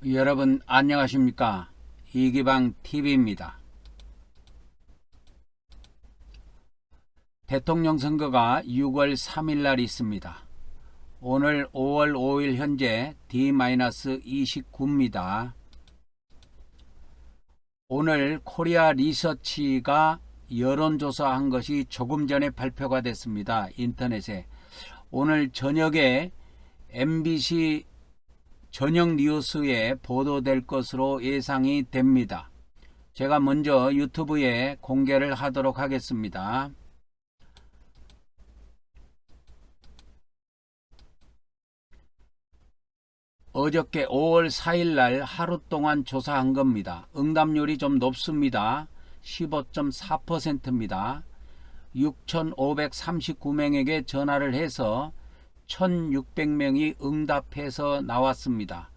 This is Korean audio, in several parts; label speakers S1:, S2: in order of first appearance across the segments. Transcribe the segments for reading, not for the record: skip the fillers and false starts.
S1: 여러분 안녕하십니까? 이기방 TV입니다. 대통령 선거가 6월 3일 날 있습니다. 오늘 5월 5일 현재 D-29입니다. 오늘 코리아 리서치가 여론조사한 것이 조금 전에 발표가 됐습니다. 인터넷에. 오늘 저녁에 MBC 저녁 뉴스에 보도될 것으로 예상이 됩니다. 제가 먼저 유튜브에 공개를 하도록 하겠습니다. 어저께 5월 4일 날 하루 동안 조사한 겁니다. 응답률이 좀 높습니다. 15.4%입니다. 6,539명에게 전화를 해서 1,600명이 응답해서 나왔습니다.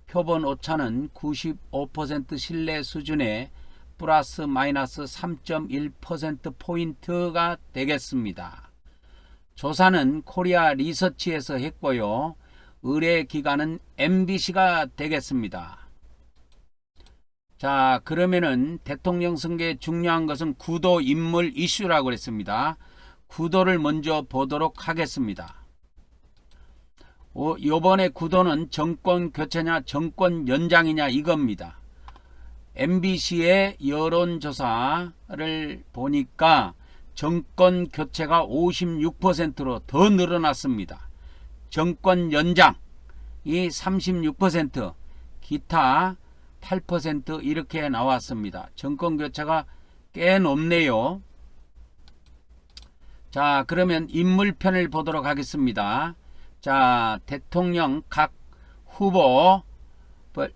S1: 표본 오차는 95% 신뢰 수준에 플러스 마이너스 3.1%포인트가 되겠습니다. 조사는 코리아 리서치에서 했고요. 의뢰 기관은 MBC가 되겠습니다. 자, 그러면은 대통령 선거에 중요한 것은 구도 인물 이슈라고 그랬습니다. 구도를 먼저 보도록 하겠습니다. 요번에 구도는 정권 교체냐 정권 연장이냐 이겁니다. MBC의 여론조사를 보니까 정권 교체가 56%로 더 늘어났습니다. 정권 연장이 36%, 기타 8% 이렇게 나왔습니다. 정권 교체가 꽤 높네요. 자, 그러면 인물편을 보도록 하겠습니다. 자, 대통령 각 후보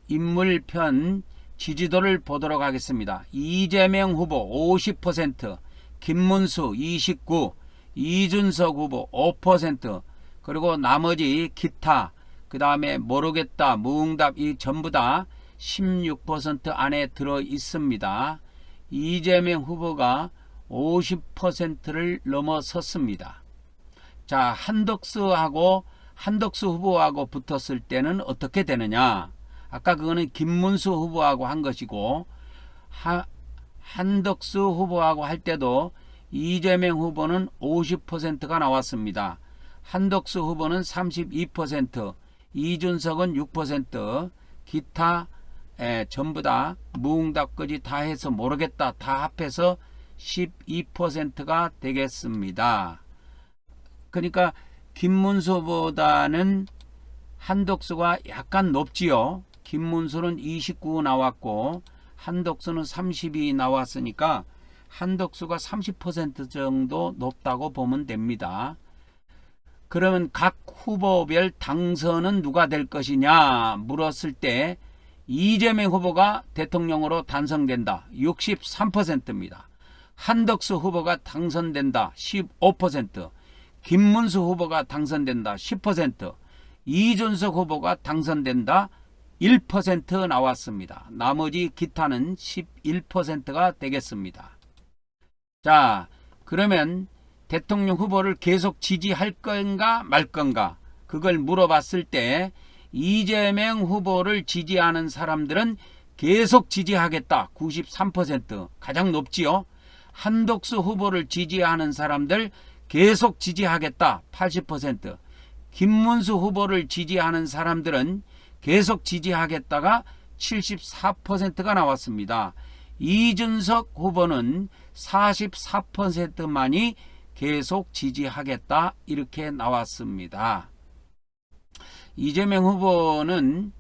S1: 인물편 지지도를 보도록 하겠습니다. 이재명 후보 50%, 김문수 29%, 이준석 후보 5%, 그리고 나머지 기타, 그 다음에 모르겠다, 무응답 이 전부 다 16% 안에 들어 있습니다. 이재명 후보가 50%를 넘어섰습니다. 자, 한덕수 후보하고 붙었을 때는 어떻게 되느냐? 아까 그거는 김문수 후보하고 한 것이고, 한덕수 후보하고 할 때도 이재명 후보는 50%가 나왔습니다. 한덕수 후보는 32%, 이준석은 6%, 기타 전부 다 무응답까지 다 해서 모르겠다 다 합해서 12%가 되겠습니다. 그러니까 김문수보다는 한덕수가 약간 높지요. 김문수는 29 나왔고 한덕수는 32 나왔으니까 한덕수가 30% 정도 높다고 보면 됩니다. 그러면 각 후보별 당선은 누가 될 것이냐 물었을 때 이재명 후보가 대통령으로 당선된다. 63%입니다. 한덕수 후보가 당선된다. 15%, 김문수 후보가 당선된다. 10%, 이준석 후보가 당선된다. 1% 나왔습니다. 나머지 기타는 11%가 되겠습니다. 자, 그러면 대통령 후보를 계속 지지할 건가 말 건가 그걸 물어봤을 때 이재명 후보를 지지하는 사람들은 계속 지지하겠다. 93% 가장 높지요. 한덕수 후보를 지지하는 사람들 계속 지지하겠다. 80%, 김문수 후보를 지지하는 사람들은 계속 지지하겠다가 74%가 나왔습니다. 이준석 후보는 44%만이 계속 지지하겠다 이렇게 나왔습니다. 이재명 후보는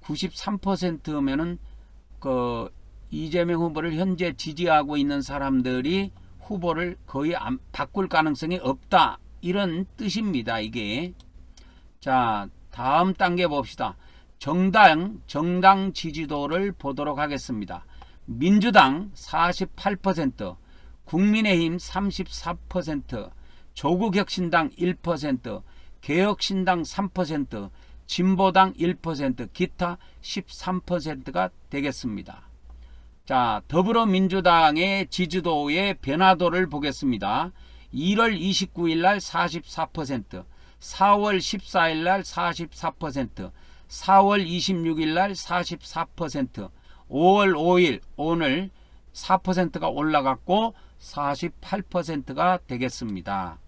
S1: 93%면은 이재명 후보를 현재 지지하고 있는 사람들이 후보를 거의 바꿀 가능성이 없다 이런 뜻입니다. 이게. 자, 다음 단계 봅시다. 정당 지지도를 보도록 하겠습니다. 민주당 48%, 국민의힘 34%, 조국혁신당 1%, 개혁신당 3%, 진보당 1%, 기타 13%가 되겠습니다. 자, 더불어민주당의 지지도의 변화도를 보겠습니다. 1월 29일 날 44%, 4월 14일 날 44%, 4월 26일 날 44%, 5월 5일 오늘 4%가 올라갔고 48%가 되겠습니다.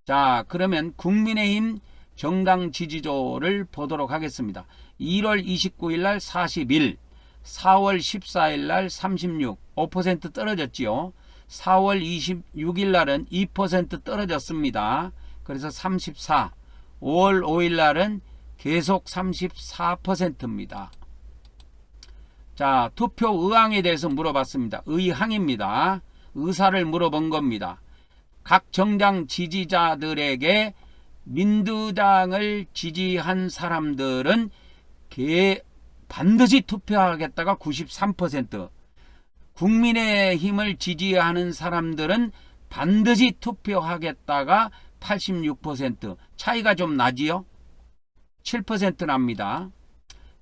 S1: 자, 그러면 국민의힘 정당 지지도를 보도록 하겠습니다. 1월 29일 날 41, 4월 14일 날 36, 5% 떨어졌지요. 4월 26일 날은 2% 떨어졌습니다. 그래서 34, 5월 5일 날은 계속 34%입니다. 자, 투표 의항에 대해서 물어봤습니다. 의항입니다. 의사를 물어본 겁니다. 각 정당 지지자들에게 민주당을 지지한 사람들은 반드시 투표하겠다가 93%, 국민의힘을 지지하는 사람들은 반드시 투표하겠다가 86%, 차이가 좀 나지요? 7% 납니다.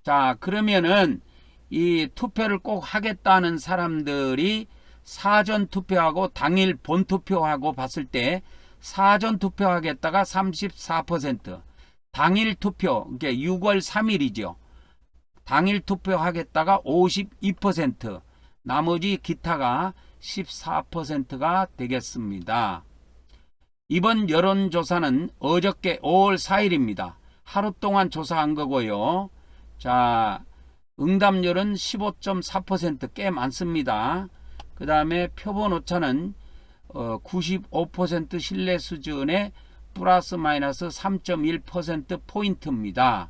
S1: 자, 그러면은 이 투표를 꼭 하겠다는 사람들이 사전 투표하고 당일 본 투표하고 봤을 때 사전 투표하겠다가 34%, 당일 투표, 그러니까 6월 3일이죠. 당일 투표하겠다가 52%, 나머지 기타가 14%가 되겠습니다. 이번 여론조사는 어저께 5월 4일입니다. 하루 동안 조사한 거고요. 자, 응답률은 15.4%, 꽤 많습니다. 그 다음에 표본 오차는 95% 신뢰 수준의 플러스 마이너스 3.1%포인트입니다.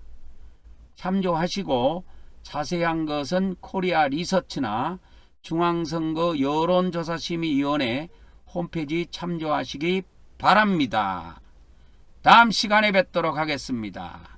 S1: 참조하시고 자세한 것은 코리아 리서치나 중앙선거 여론조사심의위원회 홈페이지 참조하시기 바랍니다. 다음 시간에 뵙도록 하겠습니다.